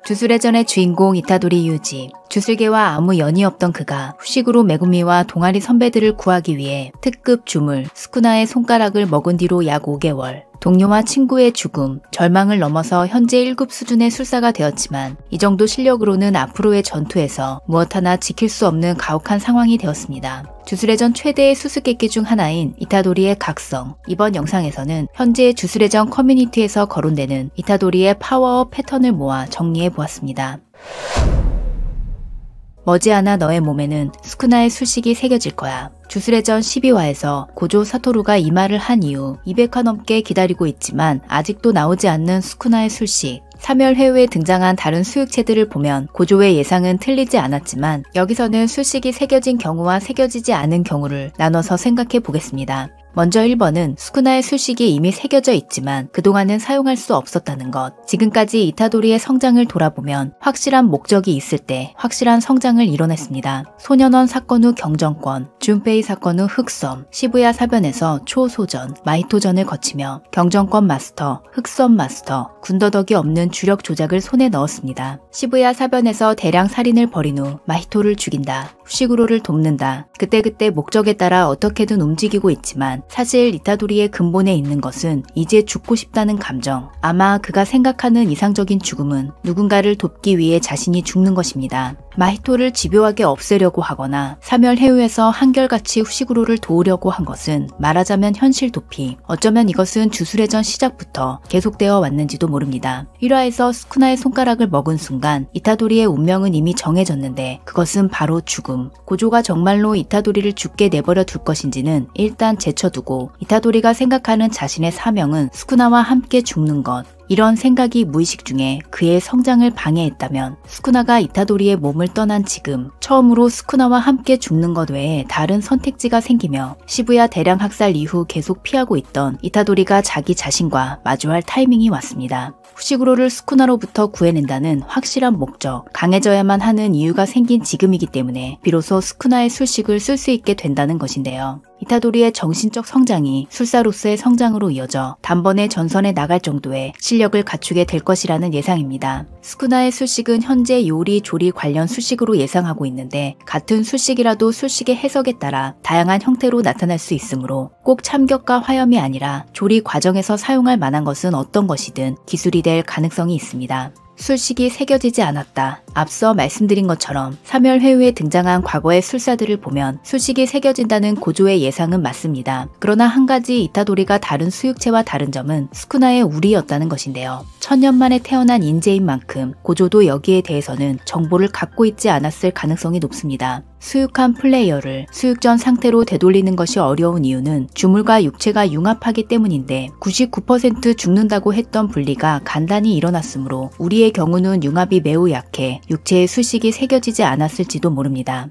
주술회전의 주인공 이타도리 유지. 주술계와 아무 연이 없던 그가 후식으로 메구미와 동아리 선배들을 구하기 위해 특급 주물 스쿠나의 손가락을 먹은 뒤로 약 5개월. 동료와 친구의 죽음, 절망을 넘어서 현재 1급 수준의 술사가 되었지만 이 정도 실력으로는 앞으로의 전투에서 무엇 하나 지킬 수 없는 가혹한 상황이 되었습니다. 주술회전 최대의 수수께끼 중 하나인 이타도리의 각성. 이번 영상에서는 현재 주술회전 커뮤니티에서 거론되는 이타도리의 파워업 패턴을 모아 정리해보았습니다. 머지않아 너의 몸에는 스쿠나의 술식이 새겨질 거야. 주술회전 12화에서 고조 사토루가 이 말을 한 이후 200화 넘게 기다리고 있지만 아직도 나오지 않는 스쿠나의 술식. 3열 회후에 등장한 다른 수육체들을 보면 고조의 예상은 틀리지 않았지만 여기서는 술식이 새겨진 경우와 새겨지지 않은 경우를 나눠서 생각해 보겠습니다. 먼저 1번은 스쿠나의 술식이 이미 새겨져 있지만 그동안은 사용할 수 없었다는 것. 지금까지 이타도리의 성장을 돌아보면 확실한 목적이 있을 때 확실한 성장을 이뤄냈습니다. 소년원 사건 후 경정권, 준페이 사건 후 흑섬, 시부야 사변에서 초소전, 마히토전을 거치며 경정권 마스터, 흑섬 마스터, 군더더기 없는 주력 조작을 손에 넣었습니다. 시부야 사변에서 대량 살인을 벌인 후 마히토를 죽인다. 후시구로를 돕는다. 그때그때 목적에 따라 어떻게든 움직이고 있지만 사실 이타도리의 근본에 있는 것은 이제 죽고 싶다는 감정. 아마 그가 생각하는 이상적인 죽음은 누군가를 돕기 위해 자신이 죽는 것입니다. 마히토를 집요하게 없애려고 하거나 3열 해우에서 한결같이 후시구로를 도우려고 한 것은 말하자면 현실 도피. 어쩌면 이것은 주술회전 시작부터 계속되어 왔는지도 모릅니다. 1화에서 스쿠나의 손가락을 먹은 순간 이타도리의 운명은 이미 정해졌는데 그것은 바로 죽음. 고조가 정말로 이타도리를 죽게 내버려 둘 것인지는 일단 제쳐두고 이타도리가 생각하는 자신의 사명은 스쿠나와 함께 죽는 것. 이런 생각이 무의식 중에 그의 성장을 방해했다면 스쿠나가 이타도리의 몸을 떠난 지금 처음으로 스쿠나와 함께 죽는 것 외에 다른 선택지가 생기며 시부야 대량 학살 이후 계속 피하고 있던 이타도리가 자기 자신과 마주할 타이밍이 왔습니다. 후시구로를 스쿠나로부터 구해낸다는 확실한 목적, 강해져야만 하는 이유가 생긴 지금이기 때문에 비로소 스쿠나의 술식을 쓸 수 있게 된다는 것인데요. 이타도리의 정신적 성장이 술사로서의 성장으로 이어져 단번에 전선에 나갈 정도의 실력을 갖추게 될 것이라는 예상입니다. 스쿠나의 술식은 현재 요리, 조리 관련 술식으로 예상하고 있는데 같은 술식이라도 술식의 해석에 따라 다양한 형태로 나타날 수 있으므로 꼭 참격과 화염이 아니라 조리 과정에서 사용할 만한 것은 어떤 것이든 기술이 될 가능성이 있습니다. 술식이 새겨지지 않았다. 앞서 말씀드린 것처럼 3열 회후에 등장한 과거의 술사들을 보면 술식이 새겨진다는 고조의 예상은 맞습니다. 그러나 한 가지 이타도리가 다른 수육체와 다른 점은 스쿠나의 우리였다는 것인데요. 1000년 만에 태어난 인재인 만큼 고조도 여기에 대해서는 정보를 갖고 있지 않았을 가능성이 높습니다. 수육한 플레이어를 수육전 상태로 되돌리는 것이 어려운 이유는 주물과 육체가 융합하기 때문인데 99% 죽는다고 했던 분리가 간단히 일어났으므로 우리의 경우는 융합이 매우 약해 육체에 술식이 새겨지지 않았을지도 모릅니다.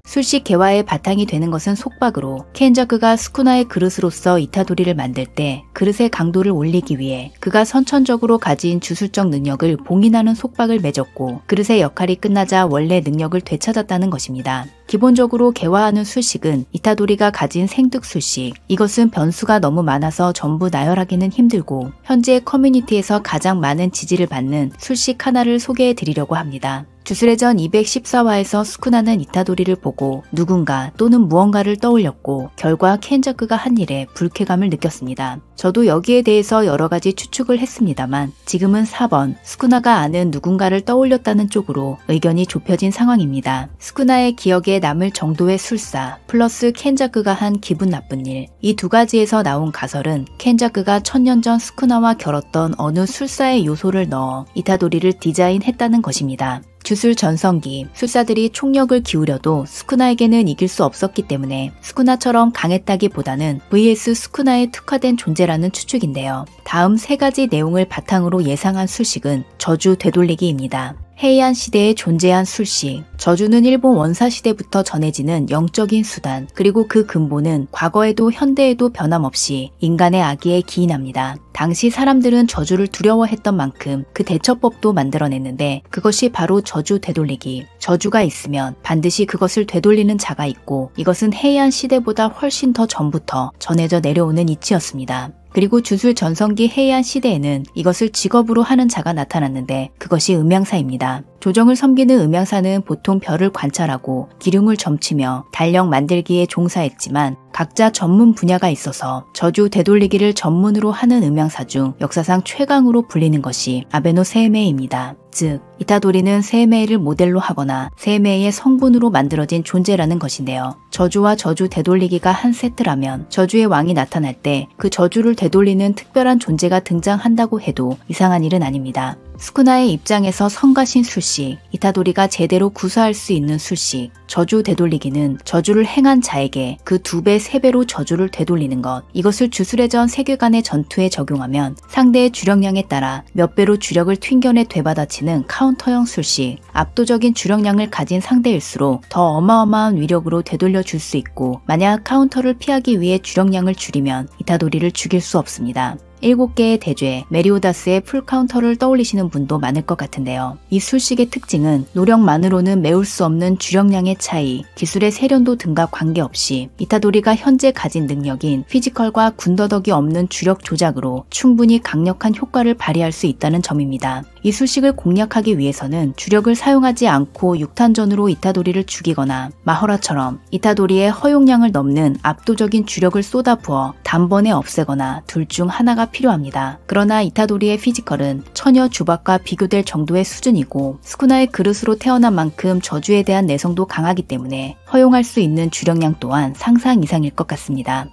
술식 개화의 바탕이 되는 것은 속박으로 켄자크가 스쿠나의 그릇으로서 이타도리를 만들 때 그릇의 강도를 올리기 위해 그가 선천적으로 가진 주술적 능력을 봉인하는 속박을 맺었고 그릇의 역할이 끝나자 원래 능력을 되찾았다는 것입니다. 기본적으로 개화하는 술식은 이타도리가 가진 생득 술식. 이것은 변수가 너무 많아서 전부 나열하기는 힘들고 현재 커뮤니티에서 가장 많은 지지를 받는 술식 하나를 소개해 드리려고 합니다. 주술회전 214화에서 스쿠나는 이타도리를 보고 누군가 또는 무언가를 떠올렸고 결과 켄자크가 한 일에 불쾌감을 느꼈습니다. 저도 여기에 대해서 여러 가지 추측을 했습니다만 지금은 4번 스쿠나가 아는 누군가를 떠올렸다는 쪽으로 의견이 좁혀진 상황입니다. 스쿠나의 기억에 남을 정도의 술사 플러스 켄자크가 한 기분 나쁜 일. 이 두 가지에서 나온 가설은 켄자크가 1000년 전 스쿠나와 겨뤘던 어느 술사의 요소를 넣어 이타도리를 디자인했다는 것입니다. 주술 전성기, 술사들이 총력을 기울여도 스쿠나에게는 이길 수 없었기 때문에 스쿠나처럼 강했다기보다는 vs 스쿠나에 특화된 존재라는 추측인데요. 다음 세 가지 내용을 바탕으로 예상한 술식은 저주 되돌리기입니다. 헤이안 시대에 존재한 술식, 저주는 일본 원사 시대부터 전해지는 영적인 수단, 그리고 그 근본은 과거에도 현대에도 변함없이 인간의 악의에 기인합니다. 당시 사람들은 저주를 두려워했던 만큼 그 대처법도 만들어냈는데 그것이 바로 저주 되돌리기. 저주가 있으면 반드시 그것을 되돌리는 자가 있고 이것은 헤이안 시대보다 훨씬 더 전부터 전해져 내려오는 이치였습니다. 그리고 주술 전성기 헤이안 시대에는 이것을 직업으로 하는 자가 나타났는데 그것이 음향사입니다. 조정을 섬기는 음향사는 보통 별을 관찰하고 기륭을 점치며 달력 만들기에 종사했지만 각자 전문 분야가 있어서 저주 되돌리기를 전문으로 하는 음향사 중 역사상 최강으로 불리는 것이 아베노 세이메이입니다. 즉, 이타도리는 세이메이를 모델로 하거나 세이메이의 성분으로 만들어진 존재라는 것인데요. 저주와 저주 되돌리기가 한 세트라면 저주의 왕이 나타날 때 그 저주를 되돌리는 특별한 존재가 등장한다고 해도 이상한 일은 아닙니다. 스쿠나의 입장에서 성가신 술식, 이타도리가 제대로 구사할 수 있는 술식, 저주 되돌리기는 저주를 행한 자에게 그 2배, 3배로 저주를 되돌리는 것. 이것을 주술의 전 세계관의 전투에 적용하면 상대의 주력량에 따라 몇 배로 주력을 튕겨내 되받아치는 카운터형 술식, 압도적인 주력량을 가진 상대일수록 더 어마어마한 위력으로 되돌려 줄 수 있고, 만약 카운터를 피하기 위해 주력량을 줄이면 이타도리를 죽일 수 없습니다. 7개의 대죄, 메리오다스의 풀카운터를 떠올리시는 분도 많을 것 같은데요. 이 술식의 특징은 노력만으로는 메울 수 없는 주력량의 차이, 기술의 세련도 등과 관계없이 이타도리가 현재 가진 능력인 피지컬과 군더더기 없는 주력 조작으로 충분히 강력한 효과를 발휘할 수 있다는 점입니다. 이 술식을 공략하기 위해서는 주력을 사용하지 않고 육탄전으로 이타도리를 죽이거나 마허라처럼 이타도리의 허용량을 넘는 압도적인 주력을 쏟아부어 단번에 없애거나 둘 중 하나가 필요합니다. 그러나 이타도리의 피지컬은 처녀 주박과 비교될 정도의 수준이고 스쿠나의 그릇으로 태어난 만큼 저주에 대한 내성도 강하기 때문에 허용할 수 있는 주력량 또한 상상 이상일 것 같습니다.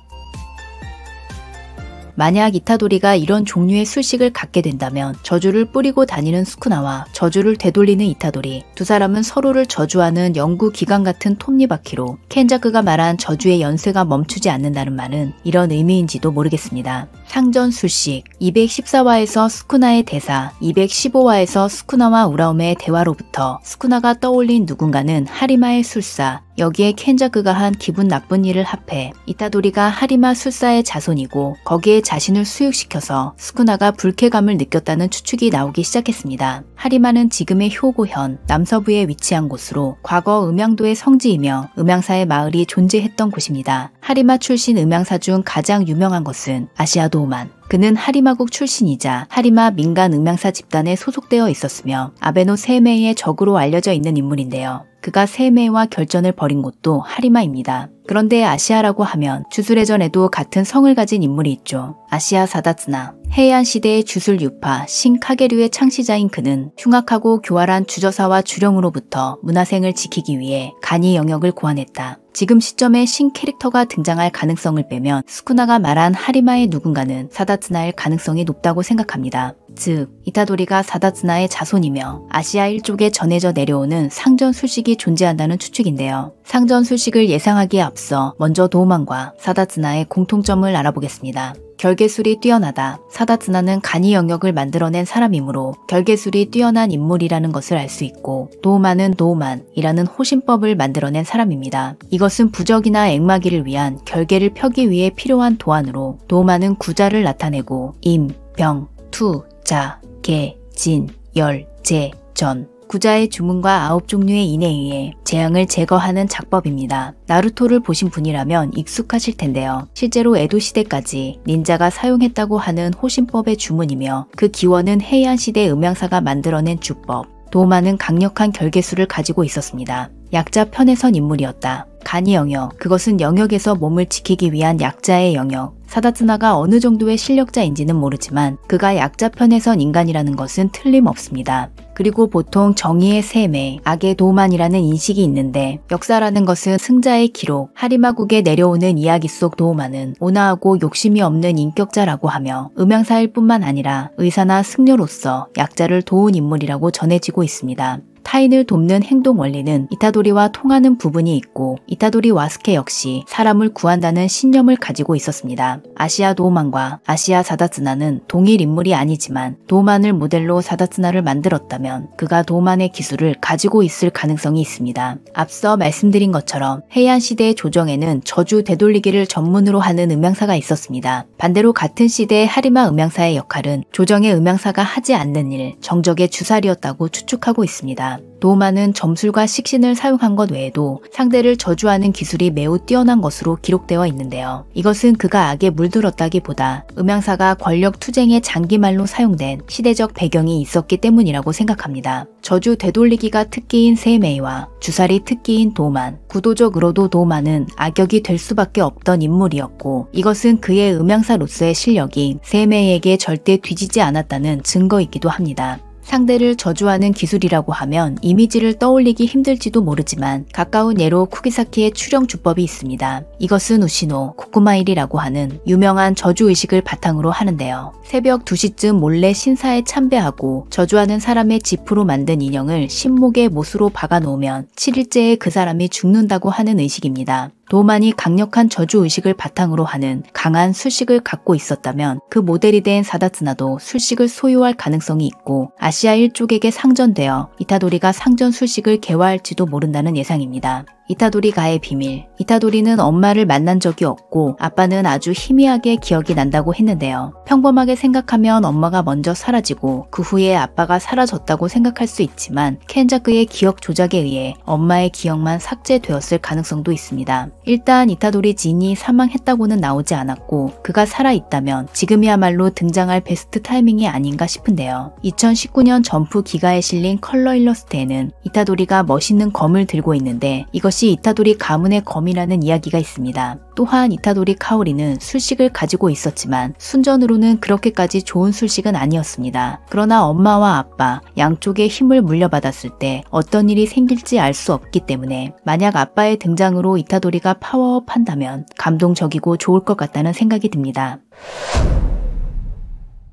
만약 이타도리가 이런 종류의 술식을 갖게 된다면 저주를 뿌리고 다니는 스쿠나와 저주를 되돌리는 이타도리, 두 사람은 서로를 저주하는 연구기관 같은 톱니바퀴로 켄자크가 말한 저주의 연쇄가 멈추지 않는다는 말은 이런 의미인지도 모르겠습니다. 상전 술식 214화에서 스쿠나의 대사, 215화에서 스쿠나와 우라움의 대화로부터 스쿠나가 떠올린 누군가는 하리마의 술사, 여기에 켄자크가 한 기분 나쁜 일을 합해 이타도리가 하리마 술사의 자손이고 거기에 자신을 수육시켜서 스쿠나가 불쾌감을 느꼈다는 추측이 나오기 시작했습니다. 하리마는 지금의 효고현 남서부에 위치한 곳으로 과거 음양도의 성지이며 음양사의 마을이 존재했던 곳입니다. 하리마 출신 음양사 중 가장 유명한 것은 아시아 도우만. 그는 하리마국 출신이자 하리마 민간 음향사 집단에 소속되어 있었으며 아베노 세이메이의 적으로 알려져 있는 인물인데요. 그가 세이메이와 결전을 벌인 곳도 하리마입니다. 그런데 아시아라고 하면 주술의 전에도 같은 성을 가진 인물이 있죠. 아시아 사다츠나. 헤이안 시대의 주술 유파 신카게류의 창시자인 그는 흉악하고 교활한 주저사와 주령으로부터 문화생을 지키기 위해 간이 영역을 고안했다. 지금 시점에 신 캐릭터가 등장할 가능성을 빼면 스쿠나가 말한 하리마의 누군가는 사다츠나일 가능성이 높다고 생각합니다. 즉, 이타도리가 사다츠나의 자손이며 아시아 일족에 전해져 내려오는 상전 술식이 존재한다는 추측인데요. 상전 술식을 예상하기에 앞서 먼저 도우만과 사다츠나의 공통점을 알아보겠습니다. 결계술이 뛰어나다. 사다츠나는 간이 영역을 만들어낸 사람이므로 결계술이 뛰어난 인물이라는 것을 알 수 있고, 도우만은 도우만이라는 호신법을 만들어낸 사람입니다. 이것은 부적이나 액마기를 위한 결계를 펴기 위해 필요한 도안으로 도우만은 구자를 나타내고 임, 병, 투, 자, 개, 진, 열, 제, 전 구자의 주문과 9종류의 인에 의해 재앙을 제거하는 작법입니다. 나루토를 보신 분이라면 익숙하실 텐데요. 실제로 에도 시대까지 닌자가 사용했다고 하는 호신법의 주문이며 그 기원은 헤이안 시대 음향사가 만들어낸 주법. 도우만은 강력한 결계술을 가지고 있었습니다. 약자 편에 선 인물이었다. 간이 영역, 그것은 영역에서 몸을 지키기 위한 약자의 영역. 사다츠나가 어느 정도의 실력자인지는 모르지만 그가 약자 편에 선 인간이라는 것은 틀림없습니다. 그리고 보통 정의의 세매, 악의 도우만이라는 인식이 있는데 역사라는 것은 승자의 기록, 하리마국에 내려오는 이야기 속 도우만은 온화하고 욕심이 없는 인격자라고 하며 음향사일 뿐만 아니라 의사나 승려로서 약자를 도운 인물이라고 전해지고 있습니다. 타인을 돕는 행동 원리는 이타도리와 통하는 부분이 있고 이타도리 와스케 역시 사람을 구한다는 신념을 가지고 있었습니다. 아시아 도우만과 아시아 사다츠나는 동일 인물이 아니지만 도우만을 모델로 사다츠나를 만들었다면 그가 도우만의 기술을 가지고 있을 가능성이 있습니다. 앞서 말씀드린 것처럼 헤이안 시대의 조정에는 저주 되돌리기를 전문으로 하는 음향사가 있었습니다. 반대로 같은 시대의 하리마 음향사의 역할은 조정의 음향사가 하지 않는 일, 정적의 주살이었다고 추측하고 있습니다. 있습니다. 도우마는 점술과 식신을 사용한 것 외에도 상대를 저주하는 기술이 매우 뛰어난 것으로 기록되어 있는데요. 이것은 그가 악에 물들었다기보다 음향사가 권력 투쟁의 장기말로 사용된 시대적 배경이 있었기 때문이라고 생각합니다. 저주 되돌리기가 특기인 세이메이와 주살이 특기인 도만, 구도적으로도 도만은 악역이 될 수밖에 없던 인물이었고 이것은 그의 음향사로서의 실력이 세이메이에게 절대 뒤지지 않았다는 증거이기도 합니다. 상대를 저주하는 기술이라고 하면 이미지를 떠올리기 힘들지도 모르지만 가까운 예로 쿠기사키의 추령 주법이 있습니다. 이것은 우시노 코쿠마일이라고 하는 유명한 저주의식을 바탕으로 하는데요. 새벽 2시쯤 몰래 신사에 참배하고 저주하는 사람의 지프로 만든 인형을 신목의 못으로 박아놓으면 7일째에 그 사람이 죽는다고 하는 의식입니다. 도만이 강력한 저주의식을 바탕으로 하는 강한 술식을 갖고 있었다면 그 모델이 된 사다츠나도 술식을 소유할 가능성이 있고 아시아 일족에게 상전되어 이타도리가 상전 술식을 개화할지도 모른다는 예상입니다. 이타도리가의 비밀. 이타도리는 엄마를 만난 적이 없고 아빠는 아주 희미하게 기억이 난다고 했는데요. 평범하게 생각하면 엄마가 먼저 사라지고 그 후에 아빠가 사라졌다고 생각할 수 있지만 켄자크의 기억 조작에 의해 엄마의 기억만 삭제되었을 가능성도 있습니다. 일단 이타도리 진이 사망했다고는 나오지 않았고 그가 살아있다면 지금이야말로 등장할 베스트 타이밍이 아닌가 싶은데요. 2019년 점프 기가에 실린 컬러 일러스트에는 이타도리가 멋있는 검을 들고 있는데 이것이 이타도리 가문의 검이라는 이야기가 있습니다. 또한 이타도리 카오리는 술식을 가지고 있었지만 순전으로는 그렇게까지 좋은 술식은 아니었습니다. 그러나 엄마와 아빠 양쪽의 힘을 물려받았을 때 어떤 일이 생길지 알 수 없기 때문에 만약 아빠의 등장으로 이타도리가 파워업한다면 감동적이고 좋을 것 같다는 생각이 듭니다.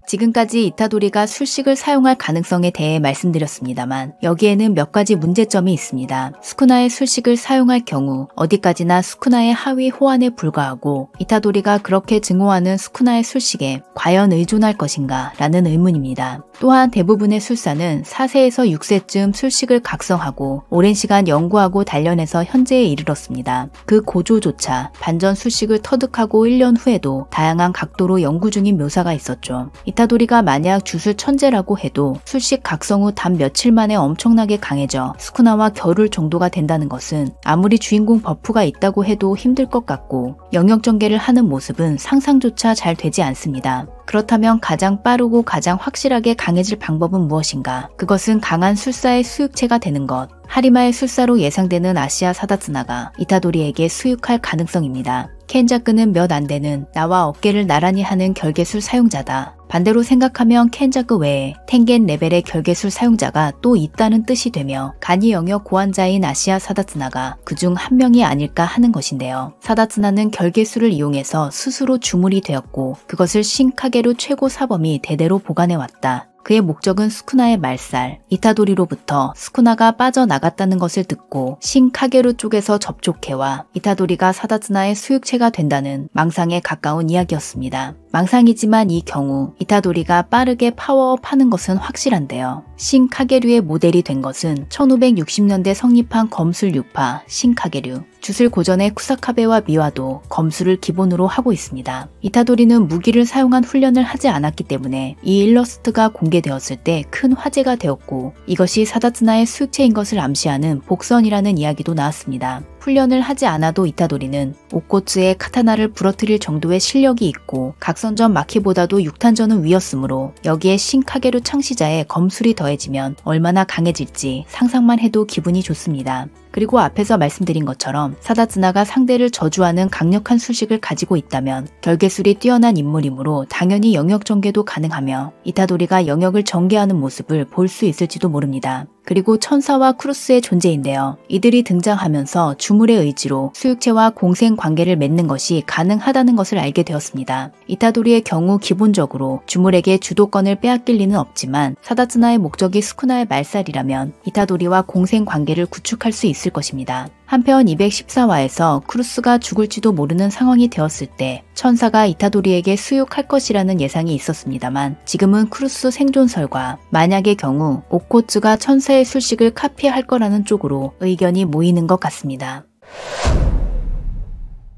지금까지 이타도리가 술식을 사용할 가능성에 대해 말씀드렸습니다만 여기에는 몇 가지 문제점이 있습니다. 스쿠나의 술식을 사용할 경우 어디까지나 스쿠나의 하위 호환에 불과하고 이타도리가 그렇게 증오하는 스쿠나의 술식에 과연 의존할 것인가 라는 의문입니다. 또한 대부분의 술사는 4세에서 6세쯤 술식을 각성하고 오랜 시간 연구하고 단련해서 현재에 이르렀습니다. 그 고조조차 반전 술식을 터득하고 1년 후에도 다양한 각도로 연구 중인 묘사가 있었죠. 이타도리가 만약 주술 천재라고 해도 술식 각성 후 단 며칠 만에 엄청나게 강해져 스쿠나와 겨룰 정도가 된다는 것은 아무리 주인공 버프가 있다고 해도 힘들 것 같고 영역 전개를 하는 모습은 상상조차 잘 되지 않습니다. 그렇다면 가장 빠르고 가장 확실하게 강해질 방법은 무엇인가? 그것은 강한 술사의 수육체가 되는 것. 하리마의 술사로 예상되는 아시아 사다츠나가 이타도리에게 수육할 가능성입니다. 켄자크는 몇 안 되는 나와 어깨를 나란히 하는 결계술 사용자다. 반대로 생각하면 켄자크 외에 텐겐 레벨의 결계술 사용자가 또 있다는 뜻이 되며 간이 영역 고환자인 아시아 사다츠나가 그중 한 명이 아닐까 하는 것인데요. 사다츠나는 결계술을 이용해서 스스로 주물이 되었고 그것을 신카게루 최고 사범이 대대로 보관해왔다. 그의 목적은 스쿠나의 말살, 이타도리로부터 스쿠나가 빠져나갔다는 것을 듣고 신카게루 쪽에서 접촉해와 이타도리가 사다츠나의 수육체가 된다는 망상에 가까운 이야기였습니다. 망상이지만 이 경우 이타도리가 빠르게 파워업하는 것은 확실한데요. 신카게류의 모델이 된 것은 1560년대 성립한 검술 유파 신카게류. 주술 고전의 쿠사카베와 미와도 검술을 기본으로 하고 있습니다. 이타도리는 무기를 사용한 훈련을 하지 않았기 때문에 이 일러스트가 공개되었을 때 큰 화제가 되었고 이것이 사다츠나의 수육체인 것을 암시하는 복선이라는 이야기도 나왔습니다. 훈련을 하지 않아도 이타도리는 옥고츠의 카타나를 부러뜨릴 정도의 실력이 있고 각선전 마키보다도 6탄전은 위였으므로 여기에 신카게루 창시자의 검술이 더해지면 얼마나 강해질지 상상만 해도 기분이 좋습니다. 그리고 앞에서 말씀드린 것처럼 사다츠나가 상대를 저주하는 강력한 술식을 가지고 있다면 결계술이 뛰어난 인물이므로 당연히 영역 전개도 가능하며 이타도리가 영역을 전개하는 모습을 볼 수 있을지도 모릅니다. 그리고 천사와 크루스의 존재인데요. 이들이 등장하면서 주물의 의지로 수육체와 공생 관계를 맺는 것이 가능하다는 것을 알게 되었습니다. 이타도리의 경우 기본적으로 주물에게 주도권을 빼앗길 리는 없지만 사다츠나의 목적이 스쿠나의 말살이라면 이타도리와 공생 관계를 구축할 수 있을 것입니다. 한편 214화에서 크루스가 죽을지도 모르는 상황이 되었을 때 천사가 이타도리에게 수육할 것이라는 예상이 있었습니다만 지금은 크루스 생존설과 만약의 경우 옥코츠가 천사의 술식을 카피할 거라는 쪽으로 의견이 모이는 것 같습니다.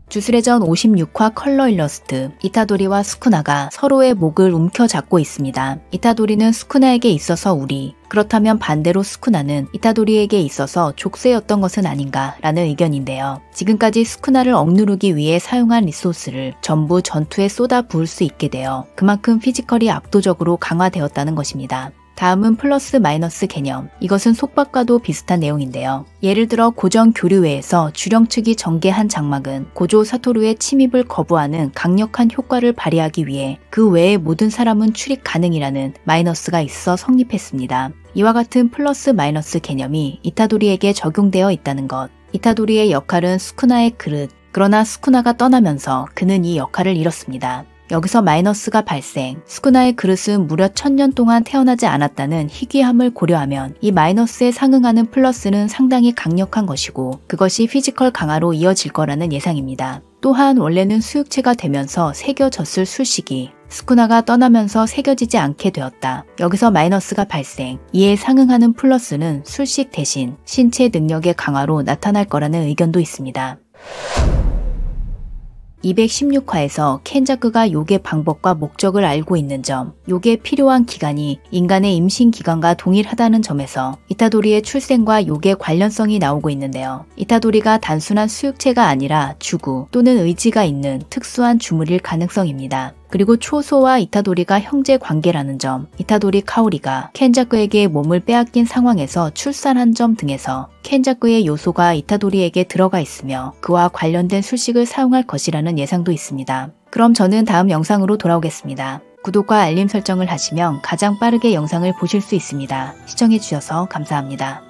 주술회전 56화 컬러 일러스트. 이타도리와 스쿠나가 서로의 목을 움켜잡고 있습니다. 이타도리는 스쿠나에게 있어서 우리, 그렇다면 반대로 스쿠나는 이타도리에게 있어서 족쇄였던 것은 아닌가라는 의견인데요. 지금까지 스쿠나를 억누르기 위해 사용한 리소스를 전부 전투에 쏟아 부을 수 있게 되어 그만큼 피지컬이 압도적으로 강화되었다는 것입니다. 다음은 플러스 마이너스 개념. 이것은 속박과도 비슷한 내용인데요. 예를 들어 고정 교류회에서 주령 측이 전개한 장막은 고조 사토루의 침입을 거부하는 강력한 효과를 발휘하기 위해 그 외의 모든 사람은 출입 가능이라는 마이너스가 있어 성립했습니다. 이와 같은 플러스 마이너스 개념이 이타도리에게 적용되어 있다는 것. 이타도리의 역할은 스쿠나의 그릇. 그러나 스쿠나가 떠나면서 그는 이 역할을 잃었습니다. 여기서 마이너스가 발생, 스쿠나의 그릇은 무려 1000년 동안 태어나지 않았다는 희귀함을 고려하면 이 마이너스에 상응하는 플러스는 상당히 강력한 것이고 그것이 피지컬 강화로 이어질 거라는 예상입니다. 또한 원래는 수육체가 되면서 새겨졌을 술식이 스쿠나가 떠나면서 새겨지지 않게 되었다. 여기서 마이너스가 발생, 이에 상응하는 플러스는 술식 대신 신체 능력의 강화로 나타날 거라는 의견도 있습니다. 216화에서 켄자쿠가 요괴 방법과 목적을 알고 있는 점, 요괴에 필요한 기간이 인간의 임신 기간과 동일하다는 점에서 이타도리의 출생과 요괴 관련성이 나오고 있는데요. 이타도리가 단순한 수육체가 아니라 주구 또는 의지가 있는 특수한 주물일 가능성입니다. 그리고 초소와 이타도리가 형제 관계라는 점, 이타도리 카오리가 켄자쿠에게 몸을 빼앗긴 상황에서 출산한 점 등에서 켄자쿠의 요소가 이타도리에게 들어가 있으며 그와 관련된 술식을 사용할 것이라는 예상도 있습니다. 그럼 저는 다음 영상으로 돌아오겠습니다. 구독과 알림 설정을 하시면 가장 빠르게 영상을 보실 수 있습니다. 시청해주셔서 감사합니다.